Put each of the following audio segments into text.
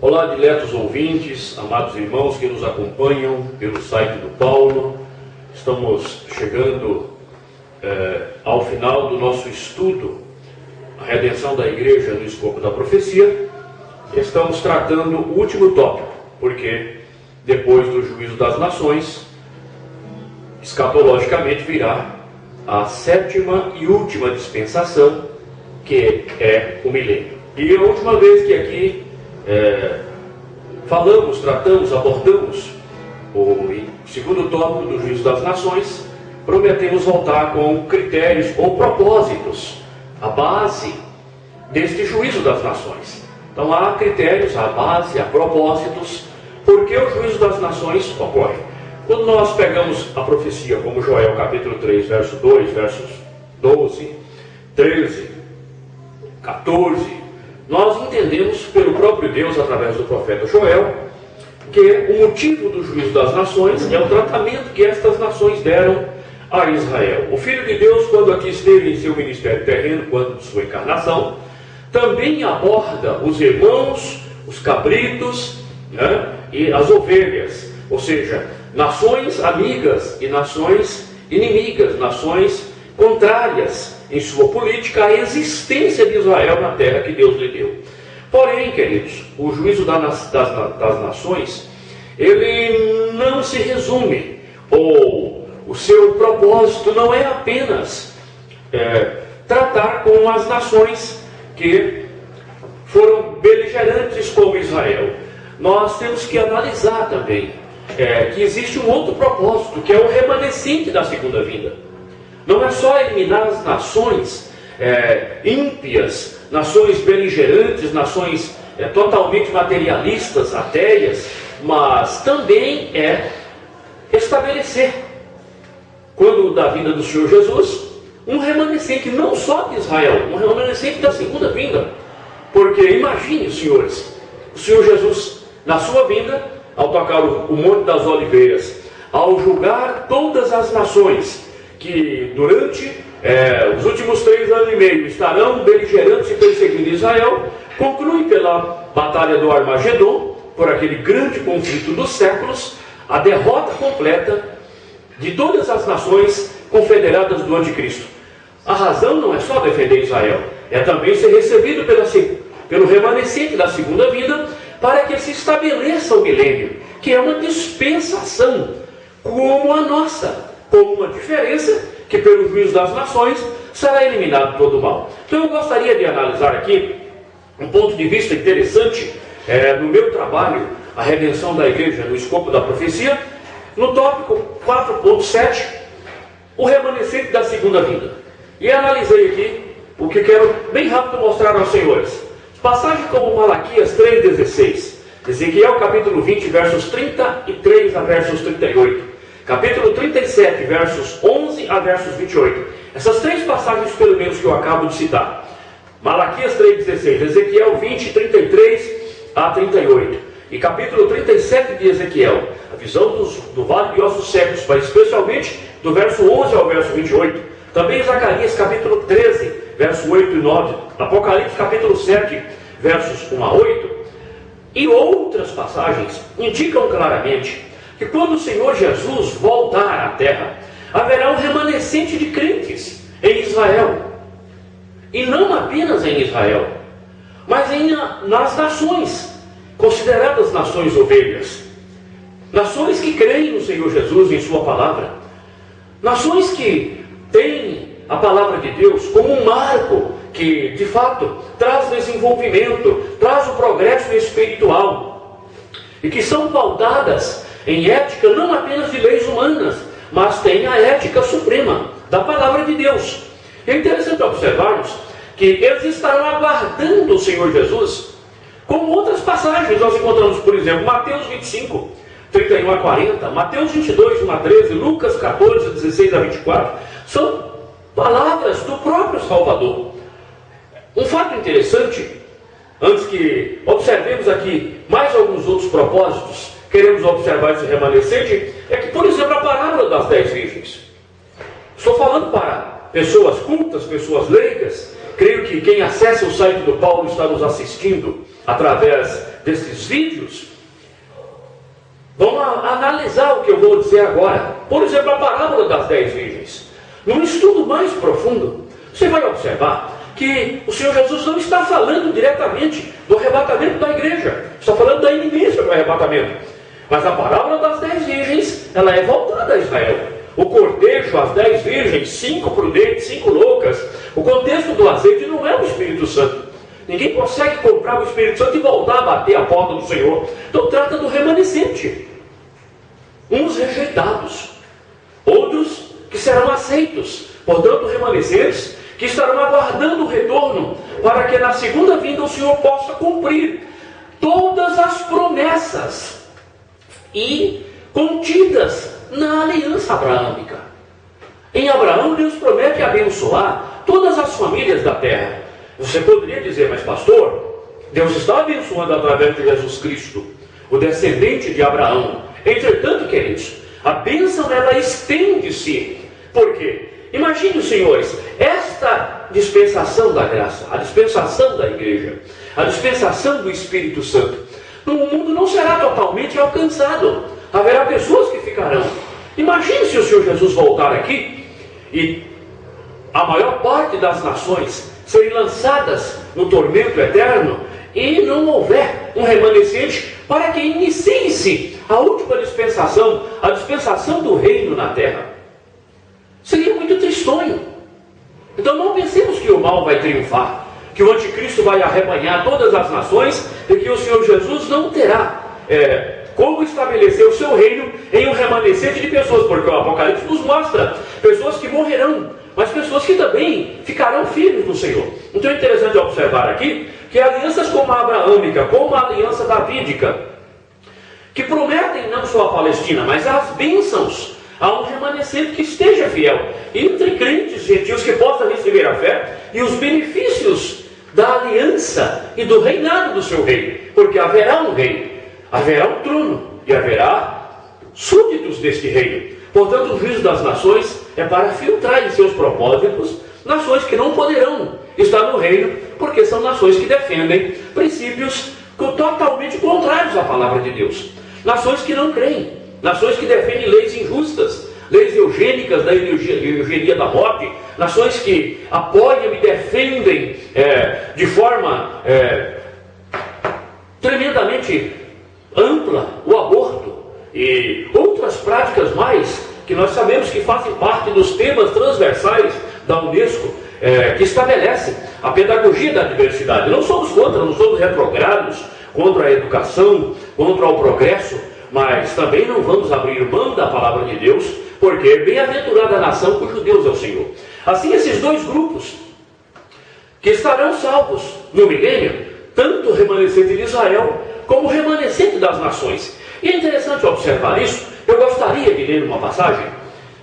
Olá, diletos ouvintes, amados irmãos que nos acompanham pelo site do Paulo. Estamos chegando ao final do nosso estudo, a redenção da igreja no escopo da profecia. Estamos tratando o último tópico, porque depois do juízo das nações, escatologicamente virá a sétima e última dispensação, que é o milênio. E a última vez que aqui tratamos, abordamos o segundo tópico do juízo das nações, prometemos voltar com critérios ou propósitos, a base deste juízo das nações. Então há critérios, há base, há propósitos, porque o juízo das nações ocorre. Quando nós pegamos a profecia, como Joel capítulo 3, verso 2, versos 12, 13, 14, nós entendemos pelo próprio Deus, através do profeta Joel, que o motivo do juízo das nações é o tratamento que estas nações deram a Israel. O Filho de Deus, quando aqui esteve em seu ministério terreno, quando de sua encarnação, também aborda os irmãos, os cabritos, e as ovelhas, ou seja, nações amigas e nações inimigas, nações contrárias em sua política à existência de Israel na terra que Deus lhe deu. Porém, queridos, o juízo das nações, ele não se resume, ou o seu propósito não é apenas tratar com as nações que foram beligerantes como Israel. Nós temos que analisar também que existe um outro propósito, que é o remanescente da segunda vinda. Não é só eliminar as nações ímpias, nações beligerantes, nações totalmente materialistas, ateias, mas também é estabelecer, quando da vinda do Senhor Jesus, um remanescente não só de Israel, um remanescente da segunda vinda. Porque imagine, senhores, o Senhor Jesus, na sua vinda, ao tocar o Monte das Oliveiras, ao julgar todas as nações que durante os últimos 3 anos e meio estarão beligerantes e perseguindo Israel, conclui pela batalha do Armagedon, por aquele grande conflito dos séculos, a derrota completa de todas as nações confederadas do Anticristo. A razão não é só defender Israel, é também ser recebido pelo remanescente da segunda vinda, para que se estabeleça o milênio, que é uma dispensação como a nossa, com uma diferença que pelo juízo das nações será eliminado todo o mal. Então eu gostaria de analisar aqui um ponto de vista interessante no meu trabalho, a redenção da igreja no escopo da profecia, no tópico 4.7, o remanescente da segunda vinda. E analisei aqui o que quero bem rápido mostrar aos senhores. Passagem como Malaquias 3,16, Ezequiel capítulo 20, versos 33 a versos 38, capítulo 37, versos 11 a versos 28. Essas 3 passagens, pelo menos, que eu acabo de citar. Malaquias 3,16, Ezequiel 20, 33 a 38. E capítulo 37 de Ezequiel, a visão do vale de ossos secos, mas especialmente do verso 11 ao verso 28. Também Zacarias capítulo 13, verso 8 e 9. Apocalipse capítulo 7, versos 1 a 8. E outras passagens indicam claramente que quando o Senhor Jesus voltar à terra, haverá um remanescente de crentes em Israel. E não apenas em Israel, mas nas nações, consideradas nações ovelhas. Nações que creem no Senhor Jesus em sua palavra. Nações que têm a palavra de Deus como um marco que, de fato, traz desenvolvimento, traz o progresso espiritual. E que são pautadas em ética não apenas de leis humanas, mas tem a ética suprema da palavra de Deus. É interessante observarmos que eles estarão aguardando o Senhor Jesus, como outras passagens. Nós encontramos, por exemplo, Mateus 25, 31 a 40, Mateus 22, 1 a 13, Lucas 14, 16 a 24, são palavras do próprio Salvador. Um fato interessante, antes que observemos aqui mais alguns outros propósitos, queremos observar esse remanescente, é que, por exemplo, a parábola das 10 virgens. Estou falando para pessoas cultas, pessoas leigas. Creio que quem acessa o site do Paulo está nos assistindo através desses vídeos, vamos analisar o que eu vou dizer agora. Por exemplo, a parábola das 10 virgens. Num estudo mais profundo, você vai observar que o Senhor Jesus não está falando diretamente do arrebatamento da igreja, está falando da iminência do arrebatamento. Mas a parábola das 10 virgens, ela é voltada a Israel. O cortejo, as 10 virgens, 5 prudentes, 5 loucas. O contexto do azeite não é o Espírito Santo. Ninguém consegue comprar o Espírito Santo e voltar a bater a porta do Senhor. Então trata do remanescente. Uns rejeitados, outros que serão aceitos. Portanto, remanescentes que estarão aguardando o retorno para que na segunda vinda o Senhor possa cumprir todas as promessas e contidas na aliança abraâmica. Em Abraão, Deus promete abençoar todas as famílias da terra. Você poderia dizer, mas pastor, Deus está abençoando através de Jesus Cristo, o descendente de Abraão. Entretanto, queridos, a bênção ela estende-se. Por quê? Imagine, senhores, esta dispensação da graça, a dispensação da igreja, a dispensação do Espírito Santo, no mundo não será totalmente alcançado. Haverá pessoas que ficarão. Imagine se o Senhor Jesus voltar aqui e a maior parte das nações serem lançadas no tormento eterno e não houver um remanescente para que inicie-se a última dispensação, a dispensação do reino na terra. Seria muito tristonho. Então não pensemos que o mal vai triunfar, que o anticristo vai arrebanhar todas as nações e que o Senhor Jesus não terá como estabelecer o seu reino em um remanescente de pessoas, porque o Apocalipse nos mostra pessoas que morrerão, mas pessoas que também ficarão firmes no Senhor. Então é interessante observar aqui que alianças como a abraâmica, como a aliança davídica, que prometem não só a Palestina, mas as bênçãos a um remanescente que esteja fiel, entre crentes gentios que possam receber a fé e os benefícios da aliança e do reinado do seu rei, porque haverá um rei, haverá um trono e haverá súditos deste reino. Portanto, o juízo das nações é para filtrar em seus propósitos nações que não poderão estar no reino, porque são nações que defendem princípios totalmente contrários à palavra de Deus. Nações que não creem, nações que defendem leis injustas, leis eugênicas da eugenia da morte, nações que apoiam e defendem de forma tremendamente ampla o aborto e outras práticas mais que nós sabemos que fazem parte dos temas transversais da Unesco, que estabelece a pedagogia da diversidade. Não somos contra, não somos retrogrados contra a educação, contra o progresso, mas também não vamos abrir mão da palavra de Deus, porque é bem-aventurada a nação cujo Deus é o Senhor. Assim, esses dois grupos que estarão salvos no milênio, tanto o remanescente de Israel como o remanescente das nações. E é interessante observar isso. Eu gostaria de ler uma passagem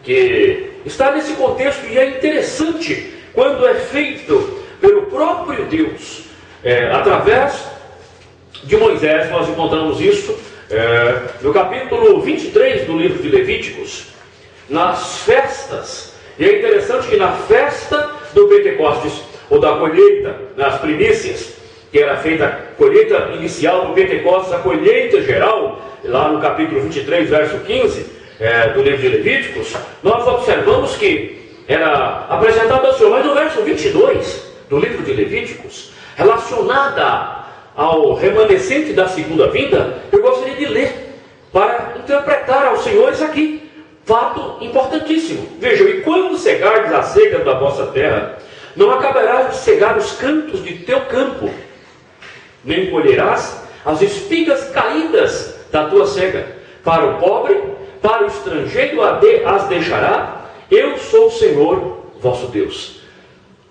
que está nesse contexto e é interessante quando é feito pelo próprio Deus, através de Moisés. Nós encontramos isso no capítulo 23 do livro de Levíticos, nas festas. E é interessante que na festa do Pentecostes, ou da colheita, nas primícias, que era feita a colheita inicial do Pentecostes, a colheita geral, lá no capítulo 23, verso 15 do livro de Levíticos, nós observamos que era apresentado ao Senhor. Mas no verso 22 do livro de Levíticos, relacionada ao remanescente da segunda vinda, eu gostaria de ler para interpretar aos senhores aqui. Fato importantíssimo. Vejam: e quando cegardes a cega da vossa terra, não acabarás de cegar os cantos de teu campo, nem colherás as espigas caídas da tua cega. Para o pobre, para o estrangeiro as deixará. Eu sou o Senhor vosso Deus.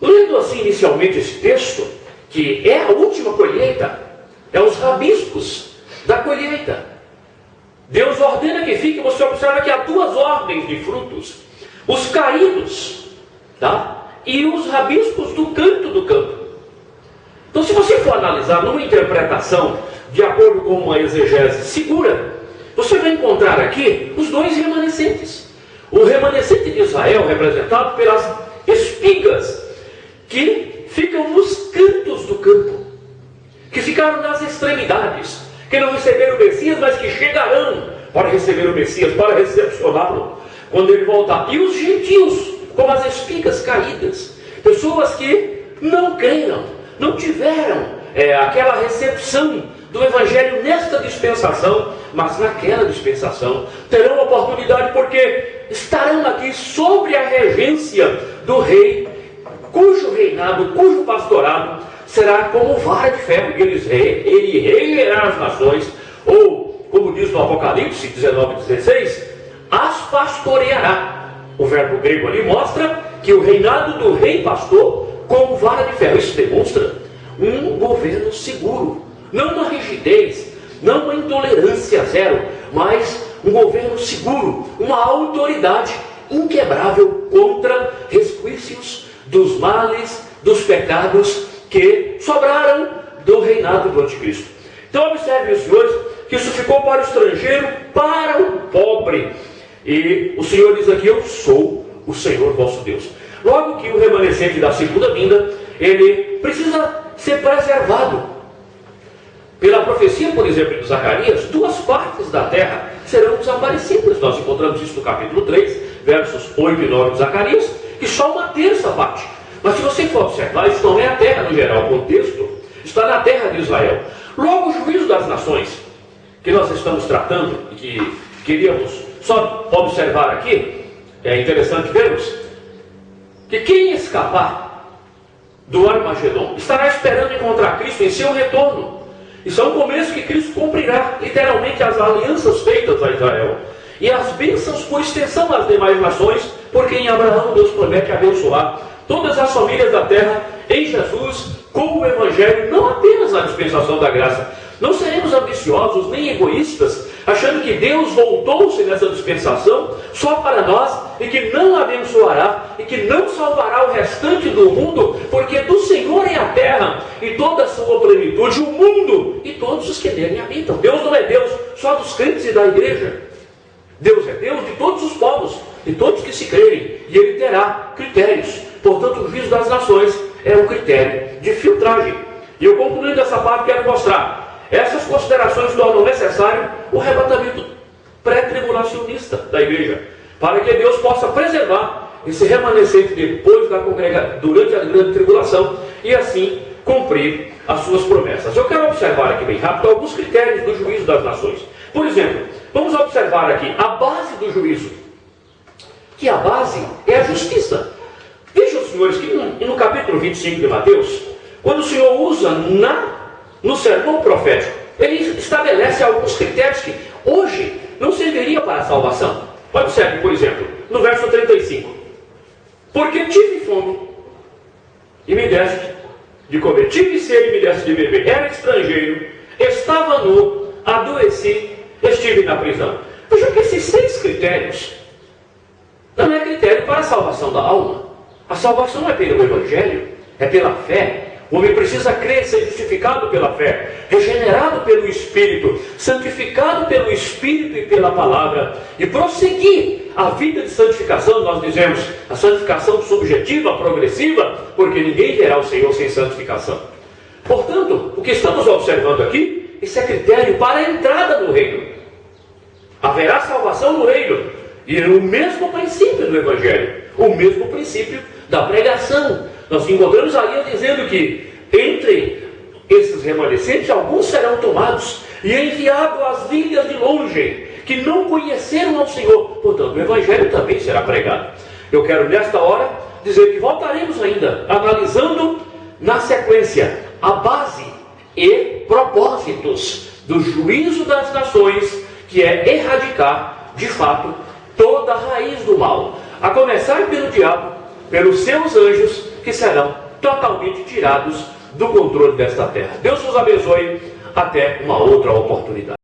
Lendo assim inicialmente esse texto, que é a última colheita, é os rabiscos da colheita. Deus ordena que fique, você observa que há duas ordens de frutos: os caídos, tá? E os rabiscos do canto do campo. Então, se você for analisar numa interpretação de acordo com uma exegese segura, você vai encontrar aqui os dois remanescentes. O remanescente de Israel, representado pelas espigas que ficam nos cantos do campo. que ficaram nas extremidades, que não receberam o Messias, mas que chegarão para receber o Messias, para recepcioná-lo, quando ele voltar. E os gentios, como as espigas caídas, pessoas que não creram, não tiveram aquela recepção do Evangelho nesta dispensação, mas naquela dispensação terão oportunidade, porque estarão aqui sobre a regência do rei, cujo reinado, cujo pastorado será como vara de ferro. Ele regerá as nações, ou, como diz no Apocalipse 19:16, as pastoreará. O verbo grego ali mostra que o reinado do rei pastor como vara de ferro. Isso demonstra um governo seguro, não uma rigidez, não uma intolerância zero, mas um governo seguro, uma autoridade inquebrável contra resquícios dos males, dos pecados que sobraram do reinado do anticristo. Então observe, os senhores, que isso ficou para o estrangeiro, para o pobre. E o Senhor diz aqui: eu sou o Senhor vosso Deus. Logo que o remanescente da segunda vinda, ele precisa ser preservado. Pela profecia, por exemplo, de Zacarias, 2 partes da terra serão desaparecidas. Nós encontramos isso no capítulo 3, versos 8 e 9 de Zacarias, que só uma terça parte. Mas se você for observar, isso não é a terra no geral, o contexto está na terra de Israel. Logo, o juízo das nações, que nós estamos tratando, e que queríamos só observar aqui, é interessante vermos, que quem escapar do Armagedon estará esperando encontrar Cristo em seu retorno. Isso é um começo que Cristo cumprirá literalmente as alianças feitas a Israel e as bênçãos por extensão às demais nações, porque em Abraão Deus promete abençoar todas as famílias da terra em Jesus com o Evangelho, não apenas na dispensação da graça. Não seremos ambiciosos nem egoístas, achando que Deus voltou-se nessa dispensação só para nós e que não abençoará e que não salvará o restante do mundo, porque do Senhor é a terra e toda a sua plenitude, o mundo e todos os que nele habitam. Deus não é Deus só dos crentes e da igreja. Deus é Deus de todos os povos, de todos que se crerem, e Ele terá critérios. Portanto, o juízo das nações é um critério de filtragem. E eu, concluindo essa parte, quero mostrar: essas considerações tornam necessário o arrebatamento pré-tribulacionista da igreja, para que Deus possa preservar esse remanescente depois da durante a grande tribulação, e assim cumprir as suas promessas. Eu quero observar aqui bem rápido alguns critérios do juízo das nações. Por exemplo, vamos observar aqui a base do juízo, que a base é a justiça. Vejam, senhores, que no capítulo 25 de Mateus, quando o Senhor usa no sermão profético, ele estabelece alguns critérios que hoje não serviria para a salvação. Observe, por exemplo, no verso 35: porque tive fome e me deste de comer, tive sede e me deste de beber, era estrangeiro, estava nu, adoeci, estive na prisão. Veja que esses 6 critérios não é critério para a salvação da alma. A salvação é pelo Evangelho, é pela fé. O homem precisa crer, ser justificado pela fé, regenerado pelo Espírito, santificado pelo Espírito e pela palavra, e prosseguir a vida de santificação. Nós dizemos a santificação subjetiva, progressiva, porque ninguém verá o Senhor sem santificação. Portanto, o que estamos observando aqui, esse é critério para a entrada no reino. Haverá salvação no reino, e o mesmo princípio do Evangelho, o mesmo princípio da pregação. Nós encontramos aí dizendo que entre esses remanescentes, alguns serão tomados e enviados às ilhas de longe, que não conheceram ao Senhor. Portanto, o Evangelho também será pregado. Eu quero, nesta hora, dizer que voltaremos ainda, analisando na sequência a base e propósitos do juízo das nações, que é erradicar, de fato, toda a raiz do mal, a começar pelo diabo, pelos seus anjos, que serão totalmente tirados do controle desta terra. Deus nos abençoe. Até uma outra oportunidade.